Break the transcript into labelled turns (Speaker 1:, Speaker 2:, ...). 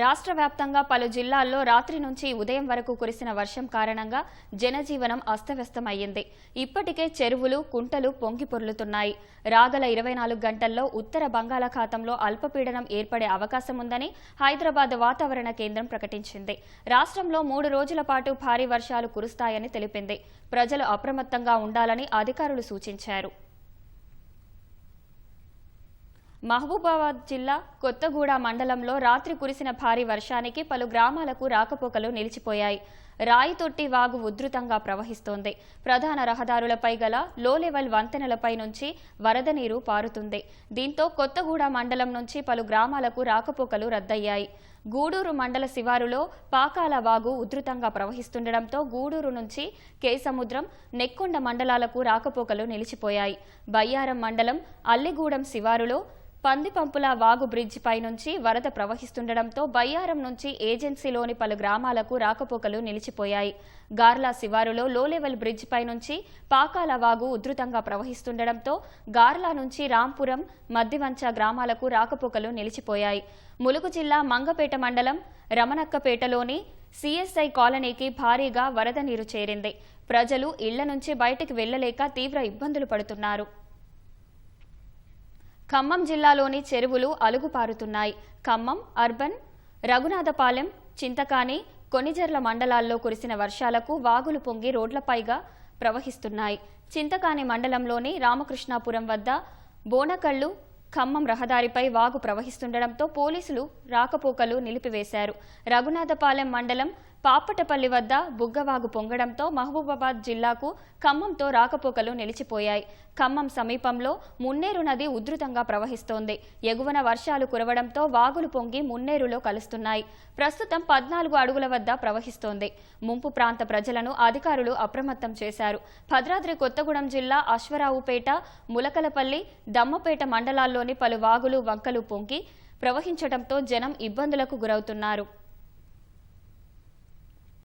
Speaker 1: రాష్ట్ర వ్యాప్తంగా పలు జిల్లాల్లో రాత్రి నుంచి ఉదయం వరకు కురిసిన వర్షం కారణంగా జనజీవనం అస్తవ్యస్తమయ్యింది. ఇప్పటికే చెరువులు, కుంటలు పొంగి పొర్లుతున్నాయి. రాగల 24 గంటల్లో ఉత్తర బంగాళాఖాతంలో అల్పపీడనం ఏర్పడే అవకాశం ఉందని హైదరాబాద్ వాతావరణ కేంద్రం ప్రకటించింది. రాష్ట్రంలో 3 రోజుల పాటు భారీ వర్షాలు కురుస్తాయని తెలిపింది. ప్రజలు అప్రమత్తంగా ఉండాలని అధికారులు సూచించారు. మహబూబాబాద్ జిల్లా కొత్తగూడ మండలంలో రాత్రి కురిసిన భారీ వర్షానికి పలు గ్రామాలకు రాకపోకలు నిలిచిపోయాయి. రాయితొట్టి వాగు ఉధృతంగా ప్రవహిస్తోంది. ప్రధాన రహదారులపై గల లో లెవెల్ వంతెనలపై నుంచి వరద నీరు పారుతుంది. దీంతో కొత్తగూడ మండలం నుంచి పలు గ్రామాలకు రాకపోకలు రద్దయ్యాయి. గూడూరు మండల శివారులో పాకాల వాగు ఉధృతంగా ప్రవహిస్తుండటంతో గూడూరు నుంచి కేసముద్రం, నెక్కొండ మండలాలకు రాకపోకలు నిలిచిపోయాయి. బయ్యారం మండలం అల్లిగూడెం శివారులో పందిపంపుల వాగు బ్రిడ్జి పై నుంచి వరద ప్రవహిస్తుండటంతో బయ్యారం నుంచి ఏజెన్సీలోని పలు గ్రామాలకు రాకపోకలు నిలిచిపోయాయి. గార్లా శివారులో లో లెవెల్ బ్రిడ్జి పై నుంచి పాకాల వాగు ఉధృతంగా ప్రవహిస్తుండటంతో గార్లా నుంచి రాంపురం, మద్దివంచ గ్రామాలకు రాకపోకలు నిలిచిపోయాయి. ములుగు జిల్లా మంగపేట మండలం రమణక్కపేటలోని సిఎస్ఐ కాలనీకి భారీగా వరద నీరు చేరింది. ప్రజలు ఇళ్ల నుంచి బయటికి వెళ్లలేక తీవ్ర ఇబ్బందులు పడుతున్నారు. ఖమ్మం జిల్లాలోని చెరువులు అలుగుపారుతున్నాయి. ఖమ్మం అర్బన్, రఘునాథపాలెం, చింతకాని, కొనిజర్ల మండలాల్లో కురిసిన వర్షాలకు వాగులు పొంగి రోడ్లపైగా ప్రవహిస్తున్నాయి. చింతకాని మండలంలోని రామకృష్ణాపురం వద్ద బోనకళ్లు ఖమ్మం రహదారిపై వాగు ప్రవహిస్తుండటంతో పోలీసులు రాకపోకలు నిలిపివేశారు. రఘునాథపాలెం మండలం పాపటపల్లి వద్ద బుగ్గవాగు పొంగడంతో మహబూబాబాద్ జిల్లాకు ఖమ్మంతో రాకపోకలు నిలిచిపోయాయి. ఖమ్మం సమీపంలో మున్నేరు నది ఉధృతంగా ప్రవహిస్తోంది. ఎగువన వర్షాలు కురవడంతో వాగులు పొంగి మున్నేరులో కలుస్తున్నాయి. ప్రస్తుతం 14 అడుగుల వద్ద ప్రవహిస్తోంది. ముంపు ప్రాంత ప్రజలను అధికారులు అప్రమత్తం చేశారు. భద్రాద్రి కొత్తగూడెం జిల్లా అశ్వరావుపేట, ములకలపల్లి, దమ్మపేట మండలాల్లోని పలు వాగులు, వంకలు పొంగి ప్రవహించడంతో జనం ఇబ్బందులకు గురవుతున్నారు.